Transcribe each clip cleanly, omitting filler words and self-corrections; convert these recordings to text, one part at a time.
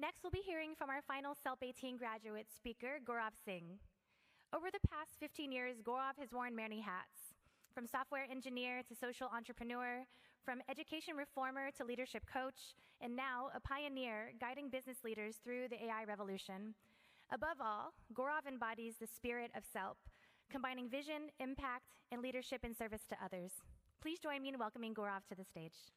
Next, we'll be hearing from our final SELP 18 graduate speaker, Gaurav Singh. Over the past 15 years, Gaurav has worn many hats. From software engineer to social entrepreneur, from education reformer to leadership coach, and now a pioneer guiding business leaders through the AI revolution. Above all, Gaurav embodies the spirit of SELP, combining vision, impact, and leadership in service to others. Please join me in welcoming Gaurav to the stage.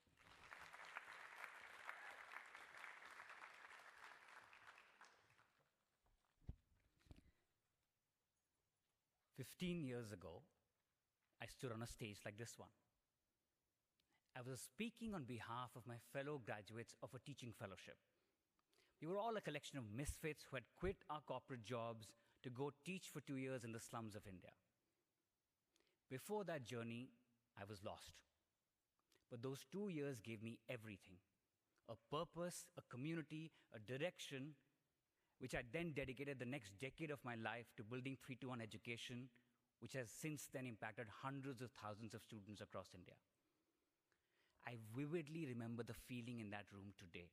"15 years ago, I stood on a stage like this one. I was speaking on behalf of my fellow graduates of a teaching fellowship. We were all a collection of misfits who had quit our corporate jobs to go teach for 2 years in the slums of India. Before that journey, I was lost. But those 2 years gave me everything: a purpose, a community, a direction, which I then dedicated the next decade of my life to building 3-to-1 education, which has since then impacted hundreds of thousands of students across India. I vividly remember the feeling in that room today,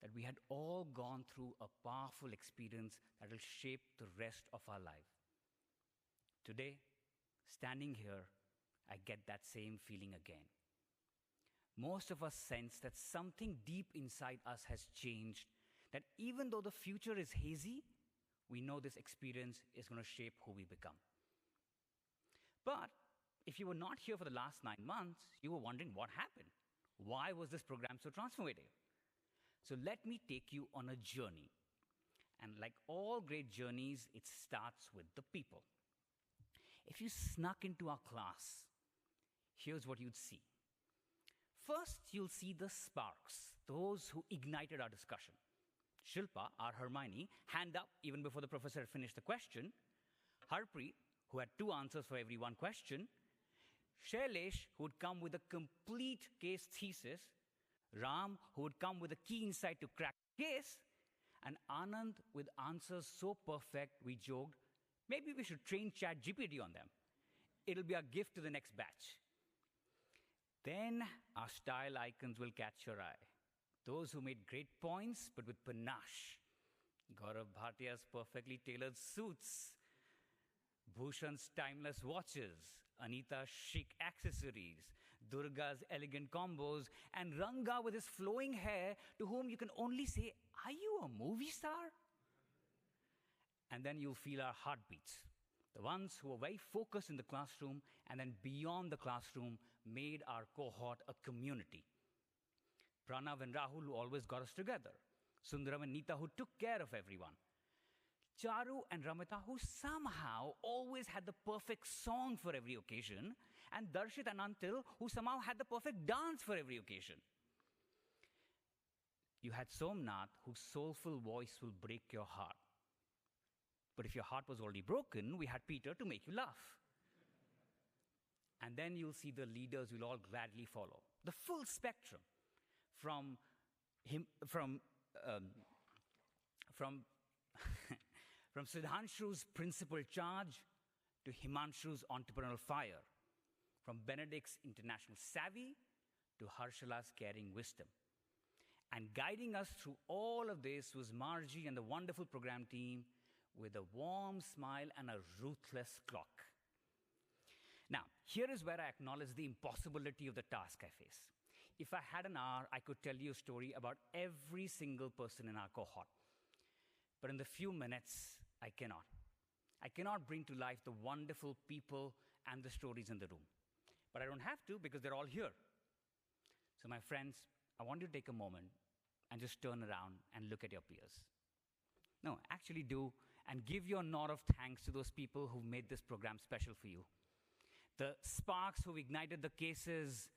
that we had all gone through a powerful experience that will shape the rest of our life. Today, standing here, I get that same feeling again. Most of us sense that something deep inside us has changed, that even though the future is hazy, we know this experience is going to shape who we become. But if you were not here for the last 9 months, you were wondering what happened. Why was this program so transformative? So let me take you on a journey. And like all great journeys, it starts with the people. If you snuck into our class, here's what you'd see. First, you'll see the sparks, those who ignited our discussion. Shilpa, our Hermione, hand up even before the professor had finished the question. Harpreet, who had 2 answers for every 1 question. Shailesh, who would come with a complete case thesis. Ram, who would come with a key insight to crack the case. And Anand with answers so perfect, we joked, maybe we should train ChatGPT on them. It'll be our gift to the next batch. Then our style icons will catch your eye. Those who made great points, but with panache. Gaurav Bhatia's perfectly tailored suits. Bhushan's timeless watches. Anita's chic accessories. Durga's elegant combos. And Ranga with his flowing hair, to whom you can only say, "Are you a movie star?" And then you'll feel our heartbeats. The ones who were very focused in the classroom and then beyond the classroom made our cohort a community. Pranav and Rahul, who always got us together. Sundaram and Neeta, who took care of everyone. Charu and Ramita, who somehow always had the perfect song for every occasion. And Darshit and Antil, who somehow had the perfect dance for every occasion. You had Somnath, whose soulful voice will break your heart. But if your heart was already broken, we had Peter to make you laugh. And then you'll see the leaders you'll all gladly follow. The full spectrum. From Siddhanshu's principled charge to Himanshu's entrepreneurial fire. From Benedict's international savvy to Harshala's caring wisdom. And guiding us through all of this was Margie and the wonderful program team with a warm smile and a ruthless clock. Now, here is where I acknowledge the impossibility of the task I face. If I had an hour, I could tell you a story about every single person in our cohort. But in the few minutes, I cannot. I cannot bring to life the wonderful people and the stories in the room. But I don't have to because they're all here. So my friends, I want you to take a moment and just turn around and look at your peers. No, actually do, and give your nod of thanks to those people who made this program special for you. The sparks who ignited the cases,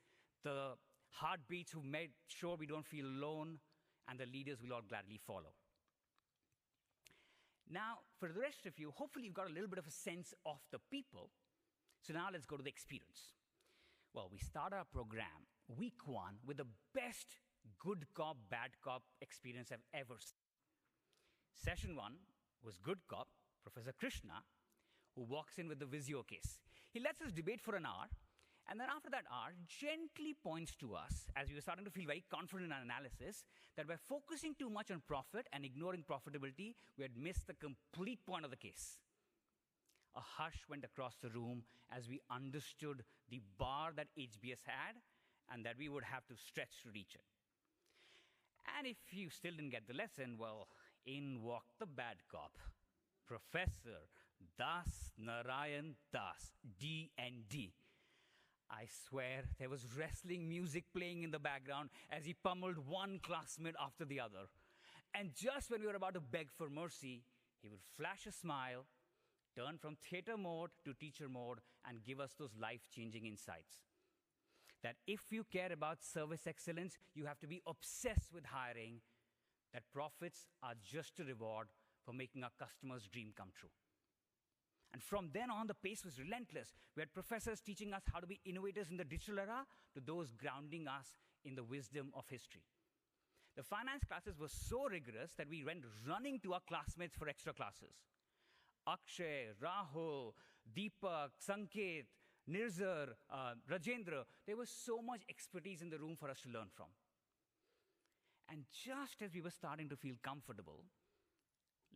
the heartbeats who made sure we don't feel alone, and the leaders we'll all gladly follow. Now, for the rest of you, hopefully you've got a little bit of a sense of the people. So now let's go to the experience. Well, we start our program, week 1, with the best good cop, bad cop experience I've ever seen. Session 1 was good cop, Professor Krishna, who walks in with the Visio case. He lets us debate for an hour, And then after that hour, gently points to us, as we were starting to feel very confident in our analysis, that by focusing too much on profit and ignoring profitability, we had missed the complete point of the case. A hush went across the room as we understood the bar that HBS had and that we would have to stretch to reach it. And if you still didn't get the lesson, well, in walked the bad cop, Professor Das Narayan Das, D&D. I swear there was wrestling music playing in the background as he pummeled one classmate after the other. And just when we were about to beg for mercy, he would flash a smile, turn from theater mode to teacher mode, and give us those life-changing insights. That if you care about service excellence, you have to be obsessed with hiring, that profits are just a reward for making our customers' dream come true. And from then on, the pace was relentless. We had professors teaching us how to be innovators in the digital era to those grounding us in the wisdom of history. The finance classes were so rigorous that we went running to our classmates for extra classes. Akshay, Rahul, Deepak, Sanket, Nirzar, Rajendra, there was so much expertise in the room for us to learn from. And just as we were starting to feel comfortable,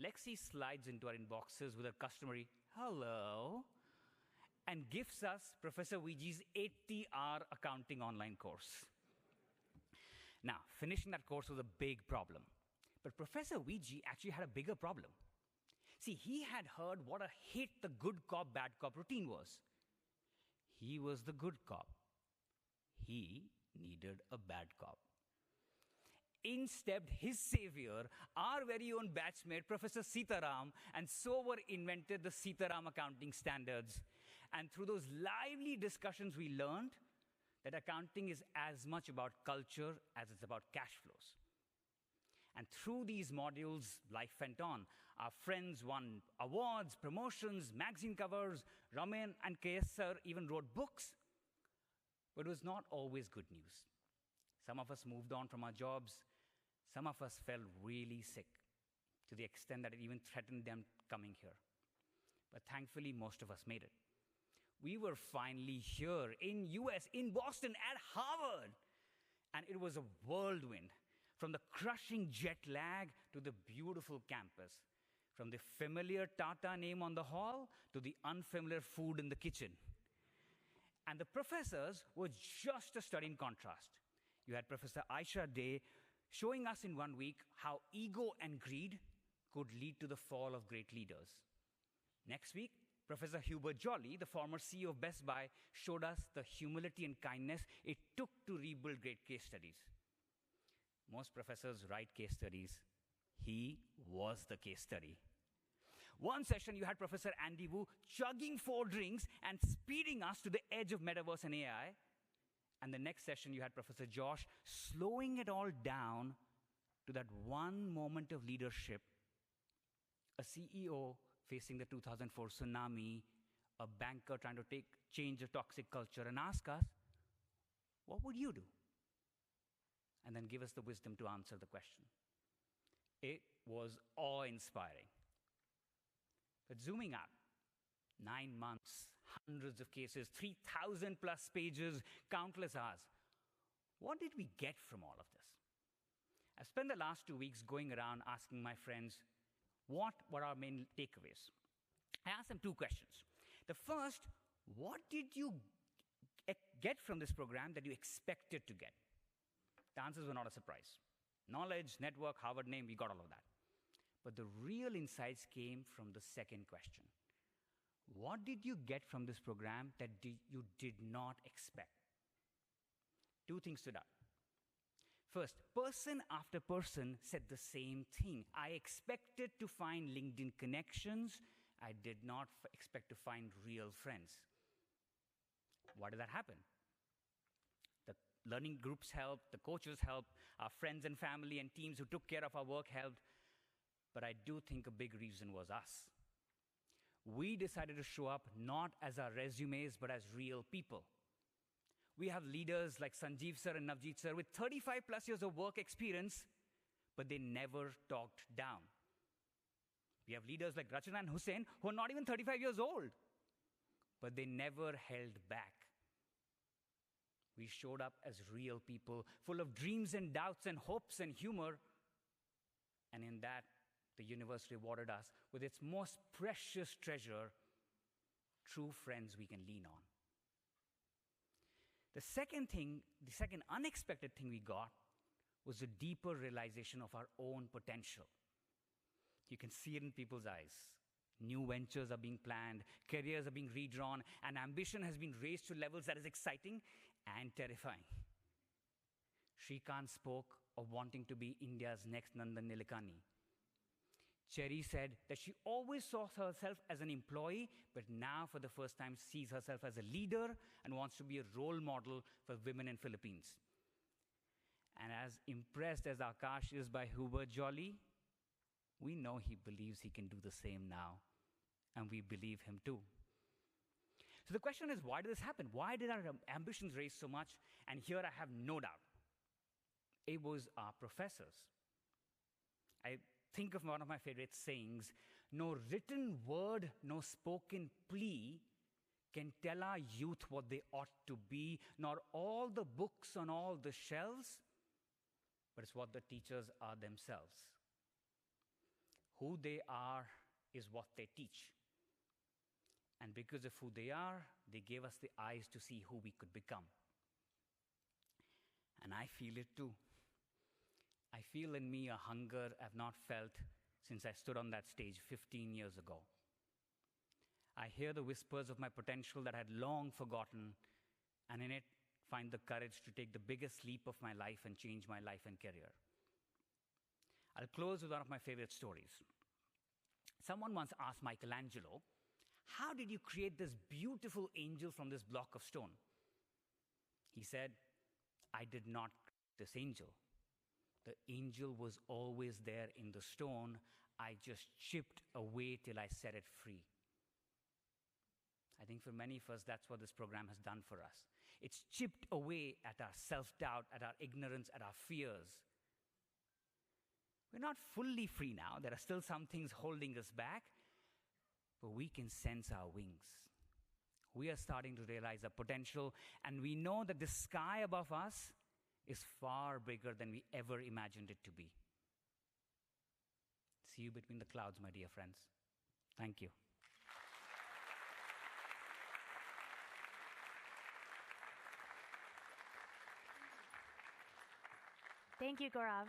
Lexi slides into our inboxes with her customary hello and gifts us Professor Viji's 80-hour accounting online course. Now, finishing that course was a big problem. But Professor Viji actually had a bigger problem. See, he had heard what a hit the good cop, bad cop routine was. He was the good cop. He needed a bad cop. In stepped his savior, our very own batchmate, Professor Sitaram, and so were invented the Sitaram accounting standards. And through those lively discussions, we learned that accounting is as much about culture as it's about cash flows. And through these modules, life went on. Our friends won awards, promotions, magazine covers. Raman and KS sir even wrote books. But it was not always good news. Some of us moved on from our jobs. Some of us fell really sick to the extent that it even threatened them coming here. But thankfully, most of us made it. We were finally here in US, in Boston, at Harvard. And it was a whirlwind. From the crushing jet lag to the beautiful campus. From the familiar Tata name on the hall to the unfamiliar food in the kitchen. And the professors were just a study in contrast. You had Professor Aisha Day showing us in 1 week how ego and greed could lead to the fall of great leaders. Next week, Professor Hubert Jolly, the former CEO of Best Buy, showed us the humility and kindness it took to rebuild great case studies. Most professors write case studies. He was the case study. One session, you had Professor Andy Wu chugging 4 drinks and speeding us to the edge of metaverse and AI. And the next session, you had Professor Josh slowing it all down to that one moment of leadership. A CEO facing the 2004 tsunami, a banker trying to change a toxic culture, and ask us, what would you do? And then give us the wisdom to answer the question. It was awe-inspiring. But zooming out, 9 months, hundreds of cases, 3,000 plus pages, countless hours. What did we get from all of this? I spent the last 2 weeks going around asking my friends, what were our main takeaways? I asked them 2 questions. The first, what did you get from this program that you expected to get? The answers were not a surprise. Knowledge, network, Harvard name, we got all of that. But the real insights came from the second question. What did you get from this program that you did not expect? 2 things stood out. First, person after person said the same thing. I expected to find LinkedIn connections. I did not expect to find real friends. Why did that happen? The learning groups helped, the coaches helped, our friends and family and teams who took care of our work helped. But I do think a big reason was us. We decided to show up not as our resumes, but as real people. We have leaders like Sanjeev sir and Navjeet sir with 35 plus years of work experience, but they never talked down. We have leaders like Rachana and Hussain who are not even 35 years old, but they never held back. We showed up as real people, full of dreams and doubts and hopes and humor. And in that, the universe rewarded us with its most precious treasure, true friends we can lean on. The second unexpected thing we got was a deeper realization of our own potential. You can see it in people's eyes. New ventures are being planned, careers are being redrawn, and ambition has been raised to levels that is exciting and terrifying. Shrikant spoke of wanting to be India's next Nandan Nilekani. Cherry said that she always saw herself as an employee, but now for the first time sees herself as a leader and wants to be a role model for women in Philippines. And as impressed as Akash is by Hubert Jolly, we know he believes he can do the same now, and we believe him too. So the question is, why did this happen? Why did our ambitions raise so much? And here I have no doubt. It was our professors. I think of one of my favorite sayings, no written word, no spoken plea can tell our youth what they ought to be, nor all the books on all the shelves, but it's what the teachers are themselves. Who they are is what they teach. And because of who they are, they gave us the eyes to see who we could become. And I feel it too. I feel in me a hunger I've not felt since I stood on that stage 15 years ago. I hear the whispers of my potential that I had long forgotten, and in it find the courage to take the biggest leap of my life and change my life and career. I'll close with one of my favorite stories. Someone once asked Michelangelo, how did you create this beautiful angel from this block of stone? He said, I did not create this angel. The angel was always there in the stone. I just chipped away till I set it free. I think for many of us, that's what this program has done for us. It's chipped away at our self-doubt, at our ignorance, at our fears. We're not fully free now. There are still some things holding us back, but we can sense our wings. We are starting to realize our potential, and we know that the sky above us is far bigger than we ever imagined it to be. See you between the clouds, my dear friends. Thank you. Thank you, Gaurav.